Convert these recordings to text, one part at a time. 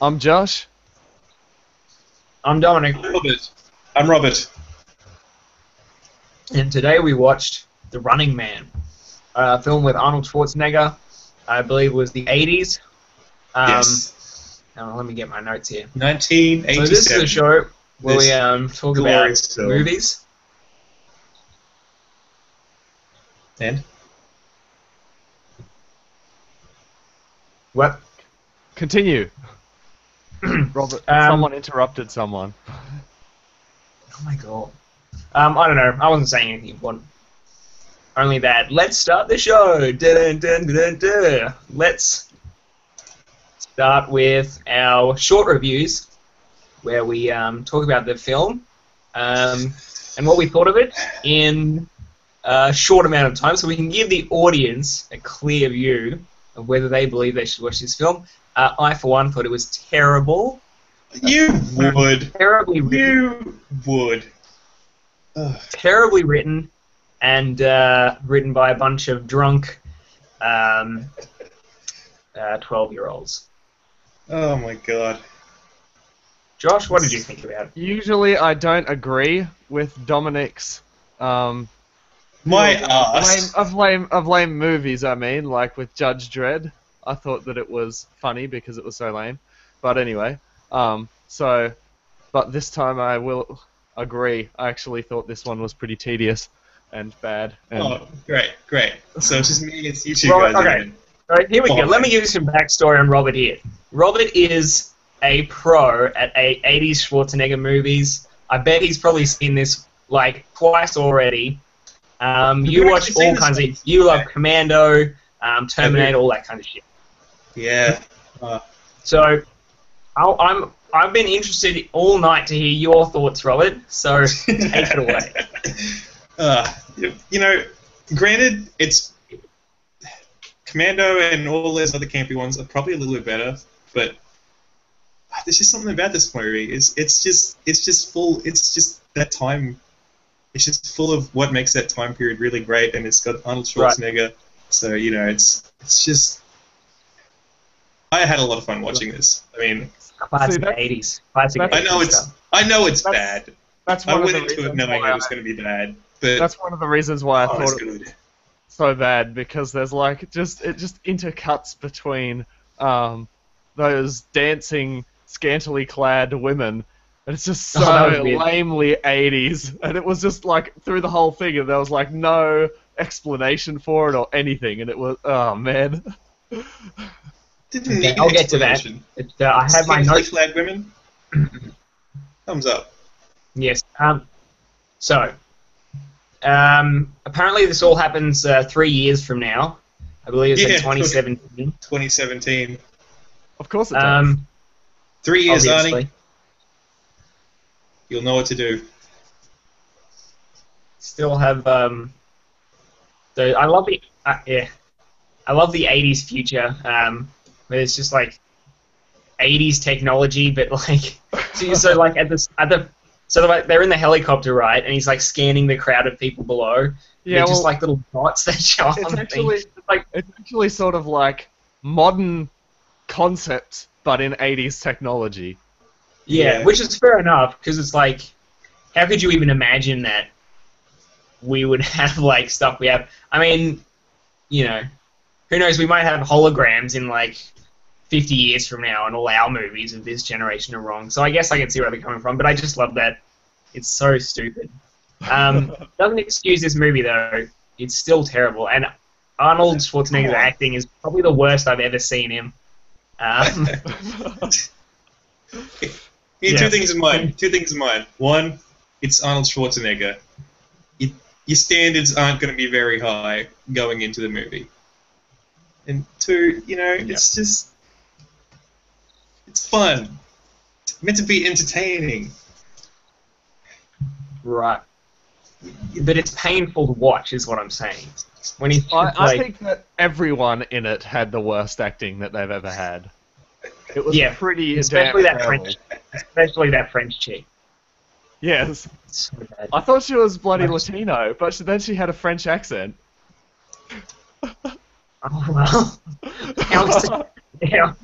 I'm Josh. I'm Dominic, I'm Robert. and today we watched The Running Man, a film with Arnold Schwarzenegger. I believe it was the 80s. Yes. Let me get my notes here. 1987. So this is a show where we talk about glorious film. movies. And? What? Continue. Robert, someone interrupted someone. Oh my god. I don't know. I wasn't saying anything important. Only that. Let's start the show. Dun, dun, dun, dun, dun. Let's start with our short reviews, where we talk about the film and what we thought of it in a short amount of time, so we can give the audience a clear view of whether they believe they should watch this film. I, for one, thought it was terrible. You would. Terribly written. You would. Terribly written, and written by a bunch of drunk 12-year-olds. Oh my god. Josh, what did you think about it? Usually I don't agree with Dominic's My ass. of lame movies, I mean, like with Judge Dredd. I thought that it was funny because it was so lame. But anyway, but this time I will agree. I actually thought this one was pretty tedious and bad. And Oh, great. So it's just me against you two Robert, guys okay. again. All right, here we go. Fine. Let me give you some backstory on Robert here. Robert is a pro at 80s Schwarzenegger movies. I bet he's probably seen this like twice already. You I've watch actually seen all this kinds one. of. You love Commando, Terminator, all that kind of shit. Yeah. So, I've been interested all night to hear your thoughts, Robert. So take it away. Granted, it's Commando and all those other campy ones are probably a little bit better, but there's just something about this movie. It's just that time. It's just full of what makes that time period really great, and it's got Arnold Schwarzenegger. Right. So it's just. I had a lot of fun watching this. I mean, classic 80s. Classic 80s I know it's bad. That's I one went of the into it reasons knowing why it was going to be bad. But that's one of the reasons why I thought it's it good. was so bad, because there's like it just intercuts between those dancing scantily clad women, and it's just so lamely 80s, and it was just like through the whole thing, and there was like no explanation for it or anything, and it was, oh man. Didn't need I'll get to that. I have my notes. Clad women. Thumbs up. Yes. So, apparently this all happens 3 years from now. I believe it's in 2017. 2017. Of course it does. 3 years, obviously. Arnie. You'll know what to do. Still have I love the I love the 80s future. Where it's just like 80s technology, but like so like they're in the helicopter, right? And he's like scanning the crowd of people below. Yeah, just like little dots that show up on the thing. It's actually sort of like modern concepts, but in 80s technology. Yeah, which is fair enough, because it's like, how could you even imagine that we would have like stuff we have? I mean, who knows? We might have holograms in like 50 years from now, and all our movies of this generation are wrong. So I guess I can see where they're coming from, but I just love that. It's so stupid. Doesn't excuse this movie, though. It's still terrible. And Arnold Schwarzenegger's acting is probably the worst I've ever seen him. Two things in mind. One, it's Arnold Schwarzenegger. Your standards aren't going to be very high going into the movie. And two, it's just... It's fun. It's meant to be entertaining. Right. But it's painful to watch, is what I'm saying. When he I think that everyone in it had the worst acting that they've ever had. It was pretty especially that terrible. Especially that French chick. Yes. So bad. I thought she was bloody Latino, but then she had a French accent. Oh well.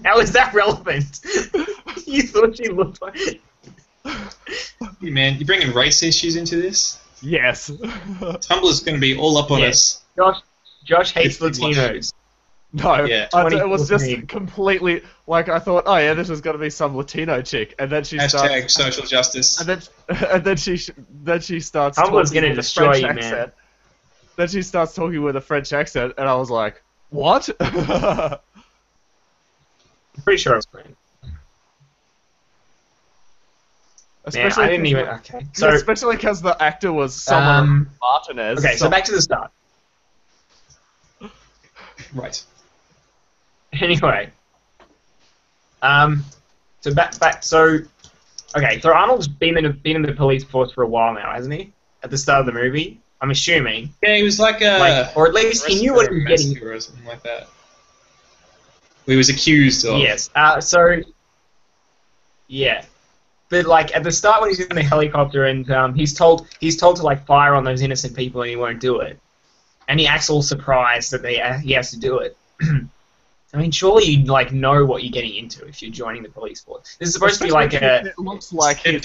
How is that relevant? You thought she looked like... Hey, man, you're bringing race issues into this? Yes. Tumblr's going to be all up on Yeah. us. Josh hates It's too much. Latinos. No, Yeah. it was just 2014. completely like I thought. Oh yeah, this is gonna be some Latino chick, and then she Hashtag starts, social justice. and then she starts. Tumblr's talking gonna with a destroy French you, man. accent. Then she starts talking with a French accent, and I was like, "What?" I'm pretty sure I was playing. Man, I didn't even... Okay. So, especially because the actor was someone Martinez. okay, so back to the start. Right. Anyway. So back, so... Okay, so Arnold's been in the police force for a while now, hasn't he? At the start of the movie, I'm assuming. Yeah, he was like a... Or at least he knew what he was getting... massacre or something like that. He was accused of... Yes. So... Yeah. But like at the start when he's in the helicopter and he's told to like fire on those innocent people and he won't do it, and he acts all surprised that he has to do it. I mean, surely you like know what you're getting into if you're joining the police force. This is supposed to be like a... It looks like a he's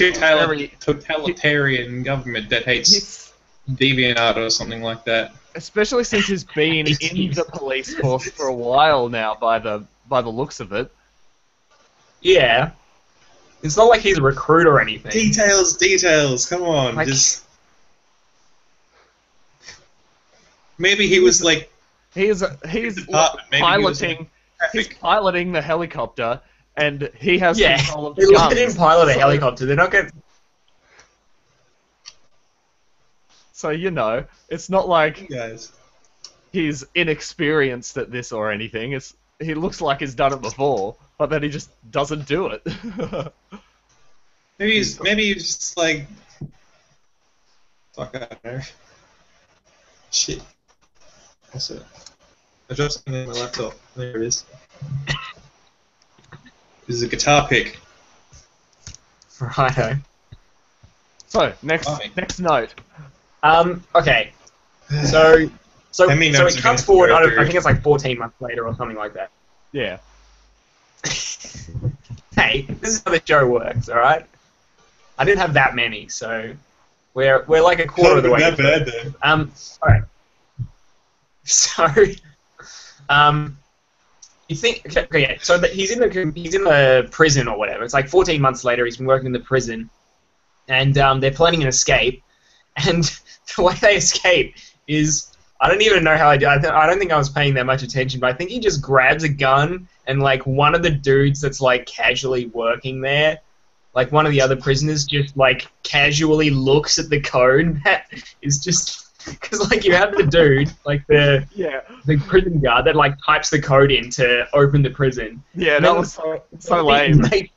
totalitarian government that hates DeviantArt or something like that. especially since he's been in the police force for a while now. By the looks of it. Yeah. It's not like he's a recruit or anything. Details, come on, Like- just... Maybe he was like... He's department, maybe he was piloting. He's traffic. piloting the helicopter, and he has Yeah. control of They the let him guns. pilot a So- helicopter. They're not going... So you know, it's not like Guys. he's inexperienced at this or anything. He looks like he's done it before, but then he just doesn't do it. Maybe he's just like... Fuck, I don't know. Shit. What's it? I dropped something in my laptop. There it is. This is a guitar pick. Righto. So next note. Okay. So How many it notes are comes gonna forward, go I through? think it's like 14 months later or something like that. Yeah. Hey, this is how the show works, alright? I didn't have that many, so we're like a quarter of the way. Not through. bad though. Alright. So, you think, okay, yeah, so he's in the prison or whatever. It's like 14 months later, he's been working in the prison, and they're planning an escape, and the way they escape is, I don't even know how I don't think I was paying that much attention, but I think he just grabs a gun, and like one of the dudes that's like casually working there, like one of the other prisoners just like casually looks at the code that is just... Because, like, you have the dude, like, the prison guard that, like, types the code in to open the prison. Yeah, And that then was so the lame. mate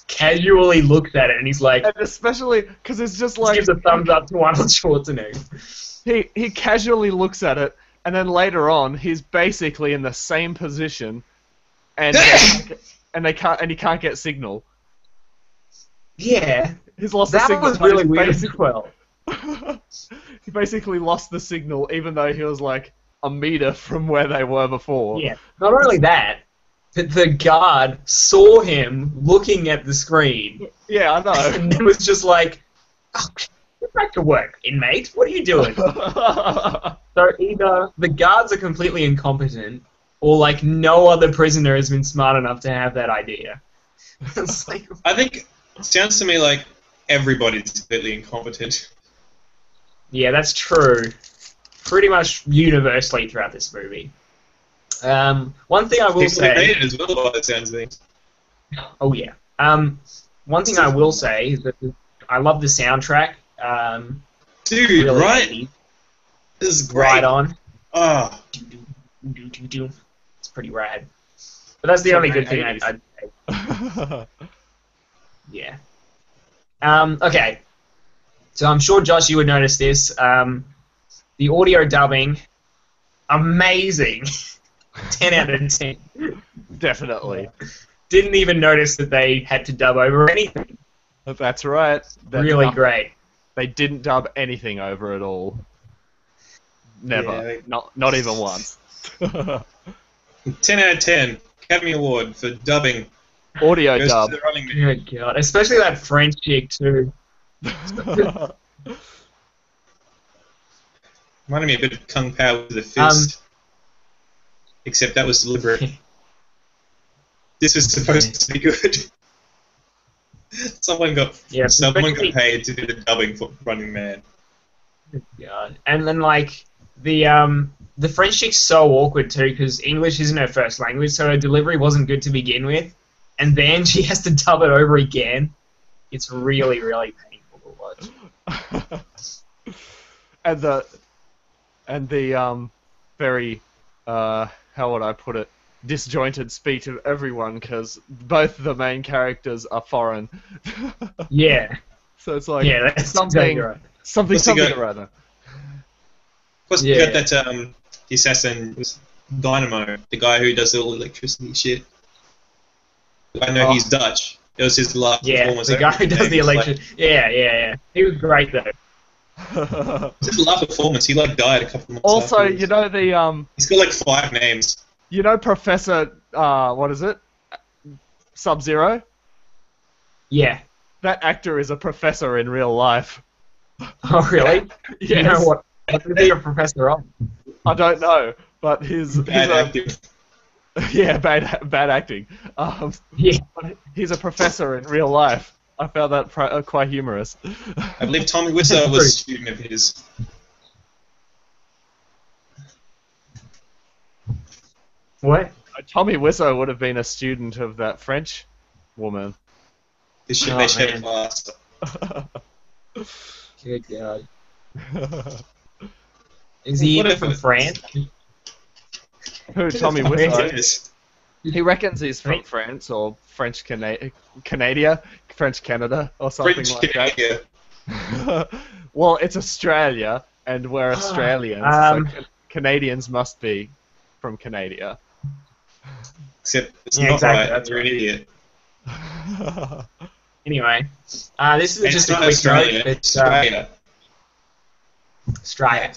casually looks at it and he's like, And especially because it's just just like gives a thumbs up to Arnold Schwarzenegger. he casually looks at it, and then later on he's basically in the same position, and he can't get signal. Yeah, He's lost the that signal. was but really he's weird as basic- well. He basically lost the signal, even though he was like a meter from where they were before. Yeah, not only that, but the guard saw him looking at the screen Yeah, I know. and it was just like, oh, get back to work, inmate. What are you doing? So either the guards are completely incompetent, or like no other prisoner has been smart enough to have that idea. It's like, I think it sounds to me like everybody's completely incompetent. yeah, that's true. Pretty much universally throughout this movie. One thing I will People made say. it as well by the sounds of things. Oh yeah. One thing I will say is that I love the soundtrack. Dude, Really right? 80s. This is great. Right on. Oh, It's pretty rad. But that's the So only very good thing 80s. I'd say. Yeah. Okay. So I'm sure, Josh, you would notice this. The audio dubbing, amazing. 10 out of 10. Definitely. Didn't even notice that they had to dub over anything. That's right. Really great. They didn't dub anything over at all. Never. Yeah, they- Not even once. 10 out of 10. Academy Award for dubbing Audio Goes dub. to the Running Man. Good God. Especially that French chick, too. Reminded me a bit of Kung Pao with the fist. Except that was deliberate. This was supposed to be good. Someone got paid to do the dubbing for Running Man. God. And then like the French chick's so awkward too because English isn't her first language, so her delivery wasn't good to begin with, and then she has to dub it over again. It's really, really painful to watch. and the very how would I put it, disjointed speech of everyone because both the main characters are foreign. Yeah. So it's like that's something right. something or other. Plus, you got that the assassin was Dynamo, the guy who does all electricity shit. I know he's Dutch. It was his last performance. The guy who does the electricity. Yeah. He was great though. It's his last performance. He like died a couple months. Also, afterwards. you know the He's got like 5 names. You know Professor what is it? Sub-Zero? Yeah. That actor is a professor in real life. Oh really? Yes. You know what is he a professor of? I don't know, but Bad acting. Yeah, bad acting. He's a professor in real life. I found that quite humorous. I believe Tommy Wiseau was a student of his. What? Tommy Wiseau would have been a student of that French woman. They shared a class. Good God. Is he even from France? Who, Tommy Wiseau? Yes. He reckons he's from France or French Canada, French Canada or something French like Canada. that. Well, it's Australia, and we're Australians, so Canadians must be from Canada. Except it's not exactly, right. You're an idiot. Anyway, this is And just it's a not quick Australia. note. It's Australia. Australia.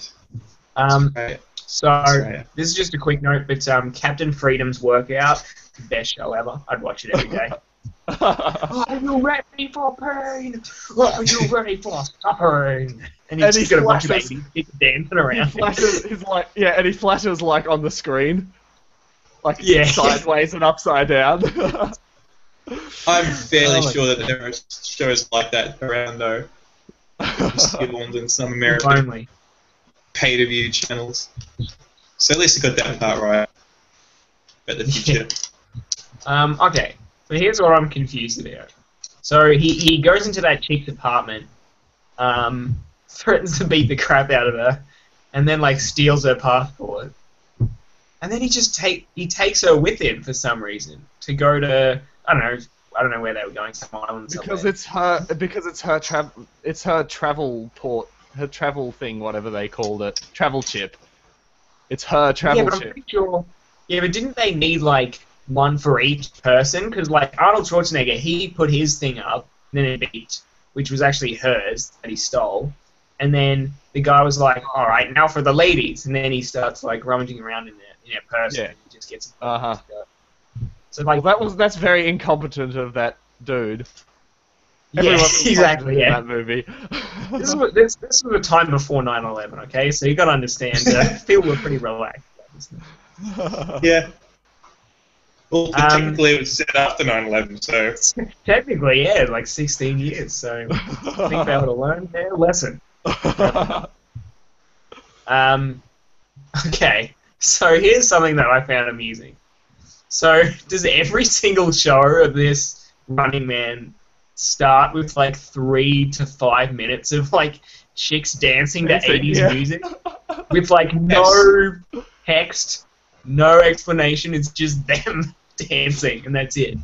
Australia. So Australia. this is just a quick note, but Captain Freedom's Workout, best show ever. I'd watch it every day. Are you ready for pain? Are you ready for suffering? And he's just got a bunch of babies dancing around. He flashes like on the screen, like sideways and upside down. I'm fairly sure that there are shows like that around though. Skilled in some American pay-to-view channels. So at least I got that part right. About the future. Okay, so here's what I'm confused about. So he goes into that chick's apartment, threatens to beat the crap out of her, and then like steals her passport. And then he takes her with him for some reason to go to I don't know where they were going, some island somewhere. Because it's her travel port, her travel thing, whatever they called it, travel chip. It's her travel chip. I'm pretty sure. Yeah, but didn't they need like one for each person? Because like Arnold Schwarzenegger, he put his thing up, and then it beat, which was actually hers that he stole. And then the guy was like, "All right, now for the ladies," and then he starts like rummaging around in their purse, and he just gets. So like that's very incompetent of that dude. Yeah, exactly. In that movie. This was a time before 9/11. Okay, so you got to understand. People were pretty relaxed. Yeah. Well, technically it was set after 9/11, so... Technically, yeah, like 16 years, so I think they would have learned their lesson. Okay, so here's something that I found amusing. So, does every single show of this Running Man start with like 3 to 5 minutes of like chicks dancing to 80s music? With like no text, no explanation, it's just them dancing, and that's it.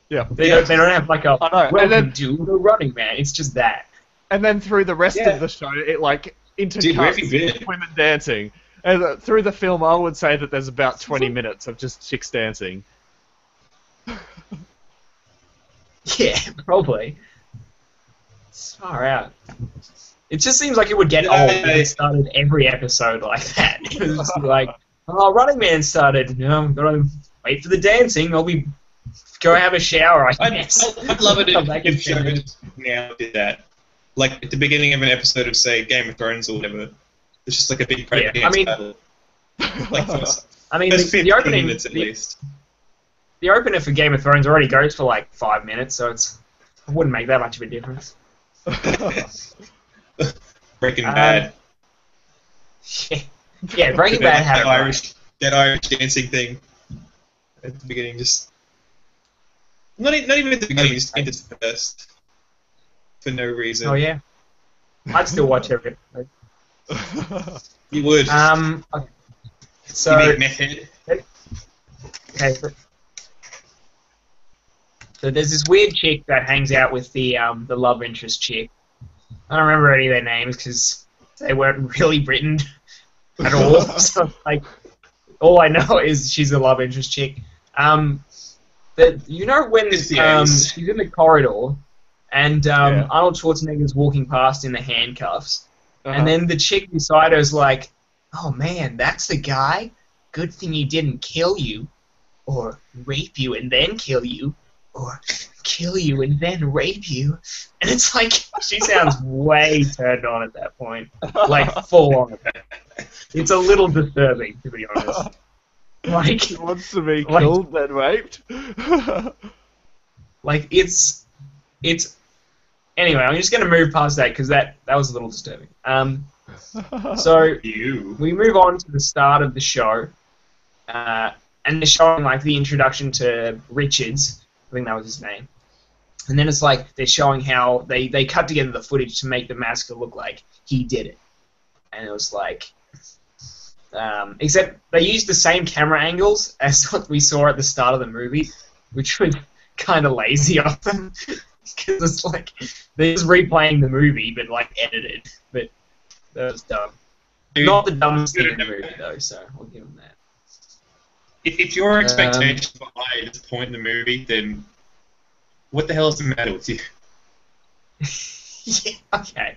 Yeah. They don't have like a welcome to the Running Man. It's just that. And then through the rest of the show, it like intercuts with women dancing. And through the film, I would say that there's about 20 minutes of just chicks dancing. Yeah, probably. It's far out. It just seems like it would get old if it started every episode like that. It was just like, oh, Running Man started. No, I'm gonna wait for the dancing. I'll be Go have a shower, I guess. I'd love it Come back in if 10 minutes. shows now did that. Like at the beginning of an episode of, say, Game of Thrones or whatever. It's just like a big break Yeah, I mean- battle. Like first I mean, 15 the opening, minutes at least. the opener for Game of Thrones already goes for like 5 minutes, so it wouldn't make that much of a difference. Breaking Bad. Yeah, Breaking Bad had that Irish dancing thing at the beginning. Just not even at the beginning. Just ended first for no reason. Oh yeah, I'd still watch every episode. You would. Okay. So you make meth head. okay, so there's this weird chick that hangs out with the love interest chick. I don't remember any of their names because they weren't really written at all. So like, all I know is she's a love interest chick. You know when It's the 80s. she's in the corridor and Yeah. Arnold Schwarzenegger's walking past in the handcuffs, Uh-huh. and then the chick beside her is like, "Oh man, that's the guy. Good thing he didn't kill you, or rape you and then kill you, or kill you and then rape you." And it's like she sounds way turned on at that point, like full on. It's a little disturbing, to be honest. Like, She wants to be like- killed, then raped. like it's. Anyway, I'm just gonna move past that because that was a little disturbing. So You. we move on to the start of the show, and they're showing like the introduction to Richards. I think that was his name. And then it's like they're showing how they cut together the footage to make the massacre look like he did it. And it was like, except they used the same camera angles as what we saw at the start of the movie, which was kind of lazy of them. Because it's like they're just replaying the movie, but like edited. But that was dumb. Not the dumbest thing in the movie, though, so I'll give them that. If your expectations were high at this point in the movie, then what the hell is the matter with you? Yeah, okay.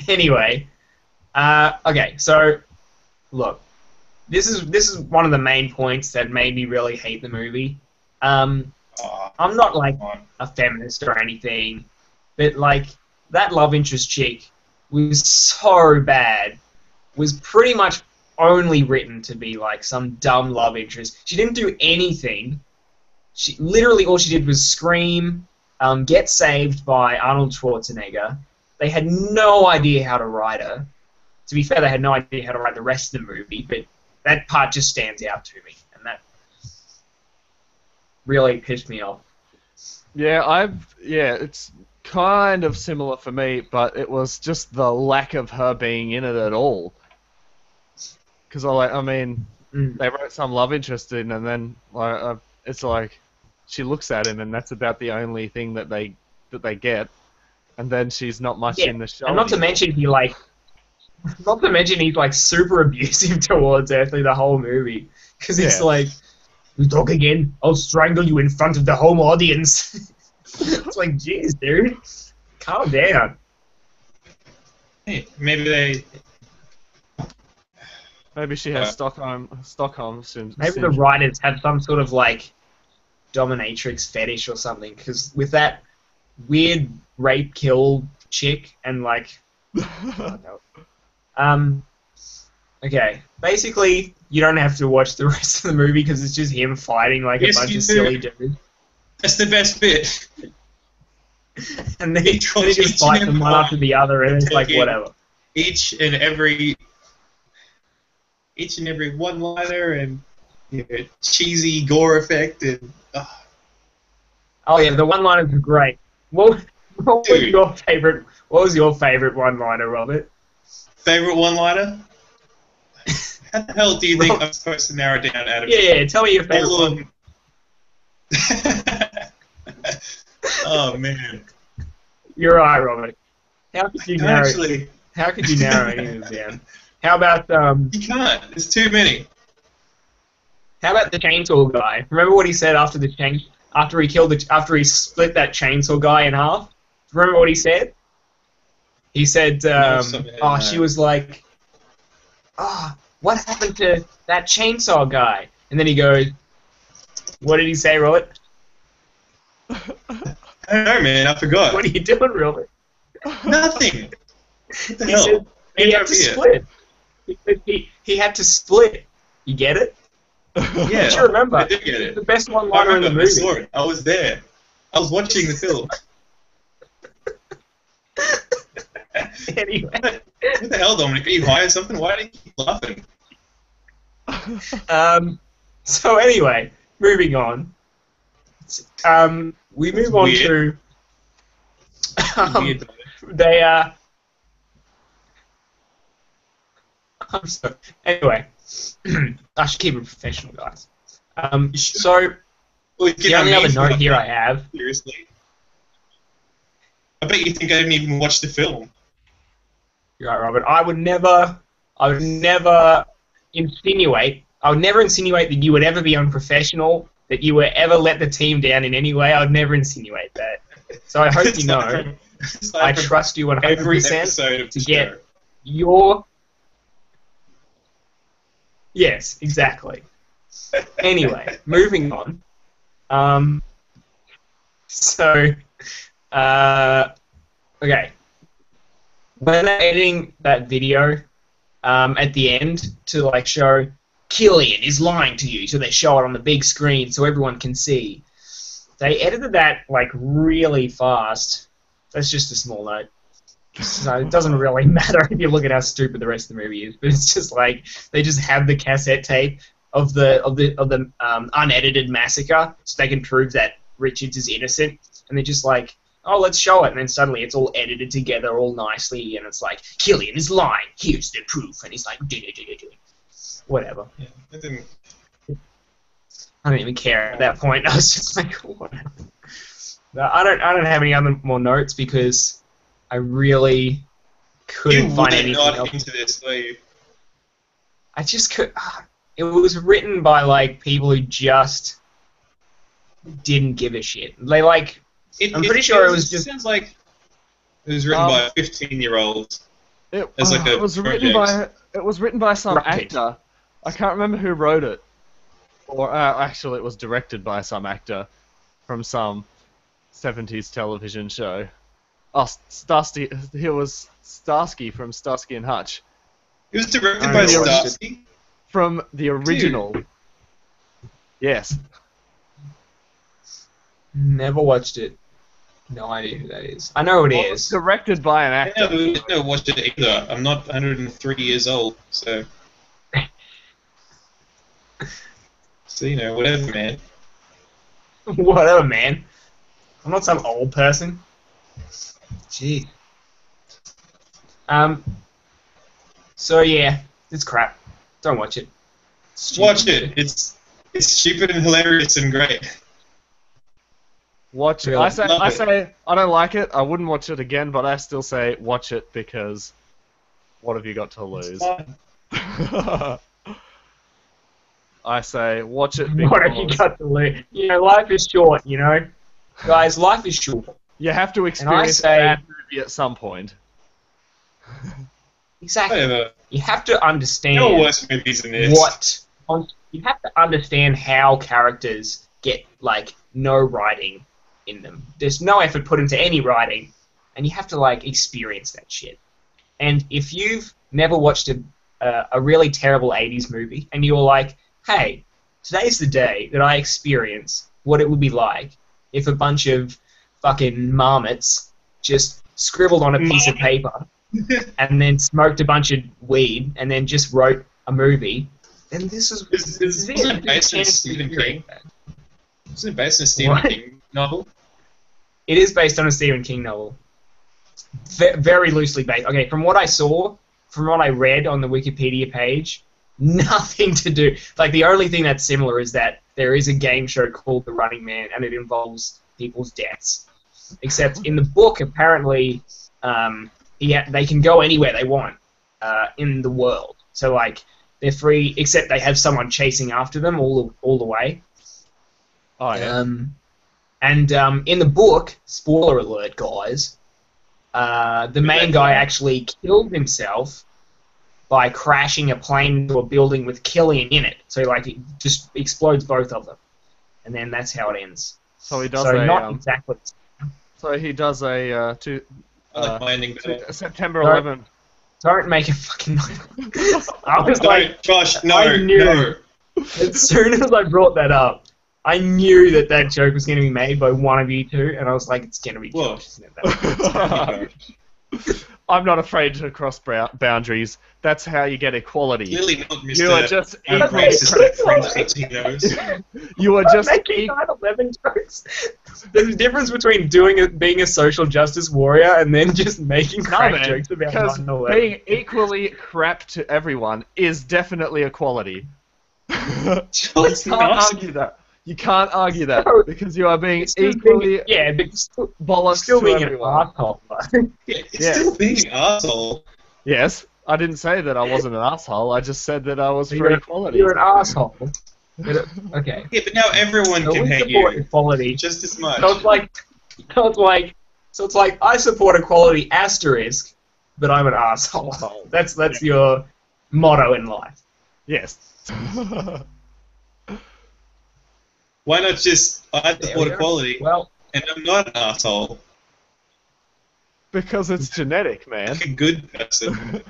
Anyway, okay. So, look, this is one of the main points that made me really hate the movie. I'm not like Come on. a feminist or anything, but like that love interest chick was so bad. Was pretty much only written to be like some dumb love interest. She didn't do anything. She literally all she did was scream, get saved by Arnold Schwarzenegger. They had no idea how to write her. To be fair, they had no idea how to write the rest of the movie, but that part just stands out to me, and that really pissed me off. Yeah, it's kind of similar for me, but it was just the lack of her being in it at all. Because they wrote some love interest in, and then it's like she looks at him, and that's about the only thing that they get, and then she's not much in the show. And not to mention he's like super abusive towards her through the whole movie, because he's like, "You talk again, I'll strangle you in front of the home audience." It's like, jeez, dude, calm down. Hey, maybe Maybe she has Stockholm syndrome. Maybe the writers have some sort of like dominatrix fetish or something, because with that weird rape kill chick and like, okay, basically you don't have to watch the rest of the movie because it's just him fighting like Yes, a bunch you of do. silly dudes, that's the best bit. and then he just fights them one after the other, and it's like whatever. Each and every one-liner and cheesy gore effect and Oh yeah, the one-liners are great. What was Dude. your favorite? What was your favorite one-liner, Robert? favorite one-liner. How the hell do you think I'm supposed to narrow it down, Adam? Yeah, tell me your favorite All of one. Oh man! You're right, Robert. How could you narrow? Actually, How could you narrow any of them down? How about you can't. There's too many. How about the chainsaw guy? Remember what he said after the after he split that chainsaw guy in half? Remember what he said? He said, she was like, what happened to that chainsaw guy? And then he goes, what did he say, Robert? I don't know, man. I forgot. What are you doing, really? Nothing. What the He hell? said he Get had over to here. split. He had to split. You get it? Yeah, Don't you remember? I did get it. The best I one-liner in the remember. I saw movie. it. I was there. I was watching the film. Anyway. What the hell, Dominic? Are you high or something? Why do you keep laughing? So anyway, moving on. We move on to Weird. they I'm sorry. Anyway, I should keep it professional, guys. You should. So Well, the only other note here I have. Seriously. I bet you think I didn't even watch the film. You're right, Robert. I would never insinuate that you would ever be unprofessional, that you would ever let the team down in any way. I would never insinuate that. So I hope you know I trust you 100% episode of to the get show. your... Yes, exactly. Anyway, moving on. Okay. When they're editing that video at the end to like show Killian is lying to you, so they show it on the big screen so everyone can see. They edited that like really fast. That's just a small note. So it doesn't really matter if you look at how stupid the rest of the movie is, but it's just like they just have the cassette tape of the unedited massacre, so they can prove that Richards is innocent, and they're just like, oh, let's show it, and then suddenly it's all edited together all nicely, and it's like, Killian is lying, here's the proof, and he's like, whatever. Yeah, I didn't. I didn't even care at that point. I was just like, what? No, I don't have any other more notes because I really couldn't You find were anything not else. into this, were you? I just could. It was written by like people who just didn't give a shit. They like. I'm pretty sure it was just. Sounds like it was written by a 15-year-old. As like a It was written by some Right. actor. I can't remember who wrote it. Or actually, it was directed by some actor from some 70s television show. Oh, Starsky. He was Starsky from Starsky and Hutch. It was directed I by know. Starsky. From the original. Yes. Never watched it. No idea who that is. I know who it Well, it was is. directed by an I actor. never watched it either. I'm not 103 years old, so. So, you know, whatever, man. Whatever, man. I'm not some old person. Gee. So yeah, it's crap. Don't watch it. Stupid. Watch it. It's stupid and hilarious and great. Watch it. Really? I say Love it. I don't like it. I wouldn't watch it again, but I still say watch it because what have you got to It's lose? fun. I say watch it because What have you got to lose? You know, life is short, you know? Guys, life is short. you have to experience say- a bad movie at some point. Exactly. Whatever. You have to understand There are worse movies than this. you have to understand how characters get, like, no writing in them. There's no effort put into any writing, and you have to, like, experience that shit. And if you've never watched a really terrible 80s movie, and you're like, hey, today's the day that I experience what it would be like if a bunch of fucking marmots just scribbled on a piece of paper and then smoked a bunch of weed and then just wrote a movie, then this is Isn't it based on Stephen King? Isn't it based on a Stephen What? King novel? It is based on a Stephen King novel. Very loosely based. Okay, from what I saw, from what I read on the Wikipedia page, nothing to do. Like, the only thing that's similar is that there is a game show called The Running Man, and it involves people's deaths. Except in the book, apparently, they can go anywhere they want in the world. So, like, they're free, except they have someone chasing after them all the way. Oh yeah. In the book, spoiler alert, guys, the main guy actually killed himself by crashing a plane into a building with Killian in it. So, like, it just explodes both of them. And then that's how it ends. So he does So a. not exactly. So he does a I like my ending better. September Sorry. 11th. Don't make a fucking. I was like, Don't, Josh, no, I knew. no. As soon as I brought that up, I knew that that joke was going to be made by one of you two, and I was like, it's going to be Whoa. Josh, isn't it? I'm not afraid to cross boundaries. That's how you get equality. Clearly not Mr. You are just equally. racist French Latinos. You are I'm just making 9/11 jokes. There's a difference between being a social justice warrior and then just making crap jokes about because 9/11. being equally crap to everyone is definitely equality. You It's can't not. argue that. You can't argue that No. because you are being It's still equally being, but still, bollocks still to being everyone. an asshole. It's Yeah. still being an asshole. Yes, I didn't say that I wasn't an asshole. I just said that I was for equality. You're an asshole. Okay. Yeah, but now everyone So can we hate support you equality. just as much. So it's like I support equality asterisk, but I'm an asshole. That's your motto in life. Yes. Why not just I There support we go. equality Well, and I'm not an asshole? Because it's genetic, man. Like a good person.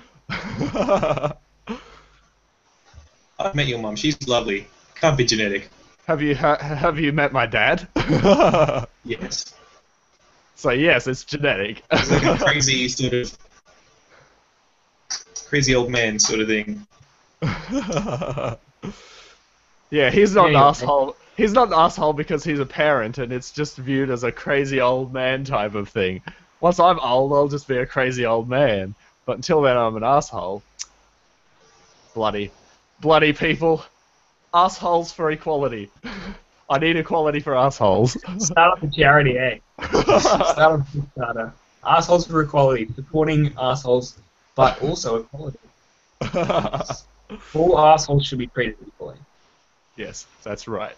I've met your mum. She's lovely. Can't be genetic. Have you met my dad? Yes. So yes, it's genetic. He's like a crazy sort of crazy old man sort of thing. Yeah, he's not an Anyway. asshole. He's not an asshole because he's a parent, and it's just viewed as a crazy old man type of thing. Once I'm old, I'll just be a crazy old man. But until then, I'm an asshole. Bloody people. Assholes for equality. I need equality for assholes. start up a charity, eh? Start up a Kickstarter. Assholes for equality, supporting assholes, but also equality. All assholes should be treated equally. Yes, that's right.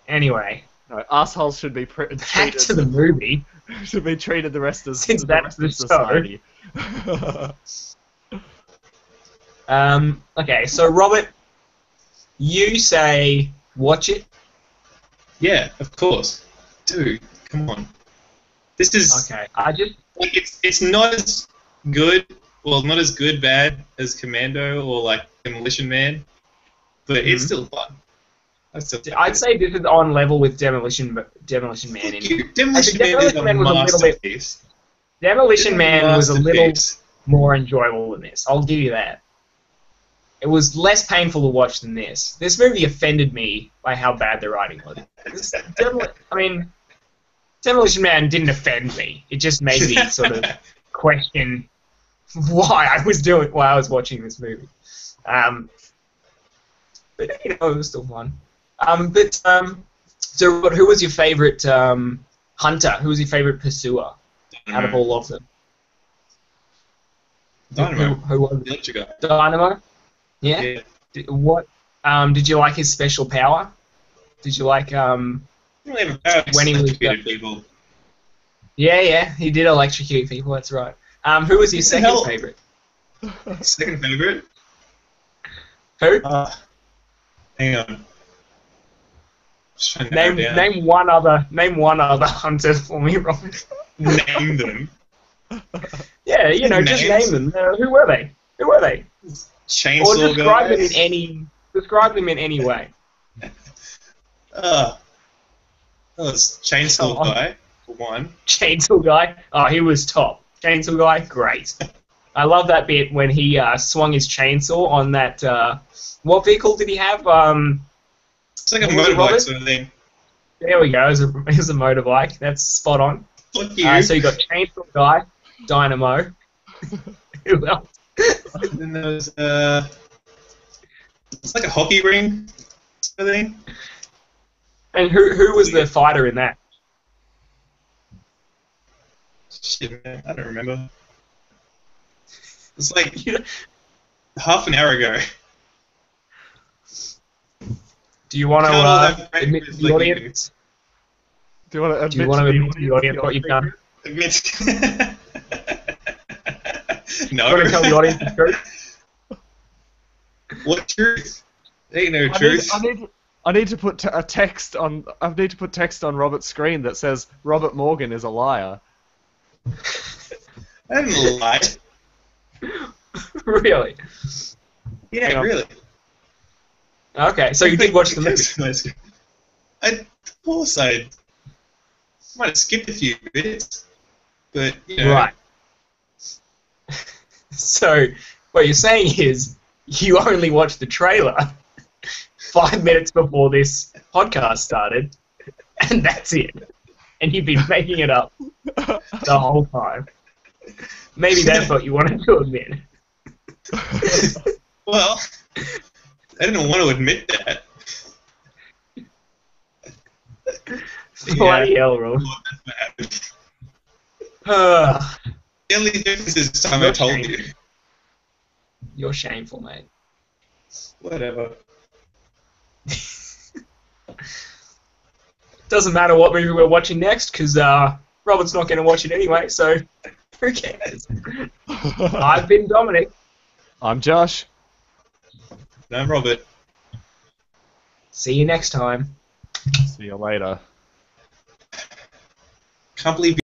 Anyway, No, assholes should be back treated. to the movie. Should be treated the rest of Since the that's rest of the society. Okay, so Robert, you say watch it. Yeah, of course. Dude, come on. This is Okay, I just like it's not as good, well, not as good bad as Commando or like Demolition Man, but it's still fun. I'd say this is on level with Demolition Man. Fuck you. Demolition Man is a Demolition Man was a little bit- masterpiece. Demolition Man was a little Masterpiece. more enjoyable than this. I'll give you that. It was less painful to watch than this. This movie offended me by how bad the writing was. Demolition Man didn't offend me. It just made me sort of question why I was watching this movie. But you know, it was still fun. So who was your favorite hunter? Who was your favorite pursuer out of all of them? Dynamo. Who was The electric guy. Dynamo? Yeah. Yeah. Did you like his special power? Did you like He didn't really have a power. When he was Electrocuted people. Yeah, he did electrocute people. That's right. Who was your What the second hell? favorite? Second favorite? Who? Hang on. Just trying to narrow it down. Name one other hunter for me, Robert. Name them. Yeah, you know, just Names? name them. Who were they? Or Chainsaw describe guy. them in any way. It's Chainsaw Come on. guy for one. Chainsaw guy. Oh, he was top. Chainsaw guy, great. I love that bit when he swung his chainsaw on that. What vehicle did he have? It's like a What was it, motorbike Robert? sort of thing. There we go. It was a motorbike. That's spot on. Fuck you. So you got Chainsaw guy, Dynamo. Who else? And then there was it's like a hockey ring sort of thing. And who was the fighter in that? Shit, man, I don't remember. It's like half an hour ago. Do you want Can't all to have great admit to movies the like audience? Do you want to Do you want to admit to the audience what you've done? Admit. Do No. you want to tell the audience the truth? What truth? There ain't no truth. I need to put a text on. I need to put text on Robert's screen that says Robert Morgan is a liar. I didn't lie. Really? Yeah, really. Okay, so you did watch the movie. Of course I might have skipped a few bits, but you know. Right. So, what you're saying is you only watched the trailer 5 minutes before this podcast started, and that's it. And you've been making it up the whole time. Maybe that's what you wanted to admit. Well, I didn't want to admit that. Bloody hell, Rob. The only difference is this time I told you. You're shameful, mate. Whatever. Doesn't matter what movie we're watching next, because Robert's not going to watch it anyway, so who cares? I've been Dominic. I'm Josh. And I'm Robert. See you next time. See you later. Can't believe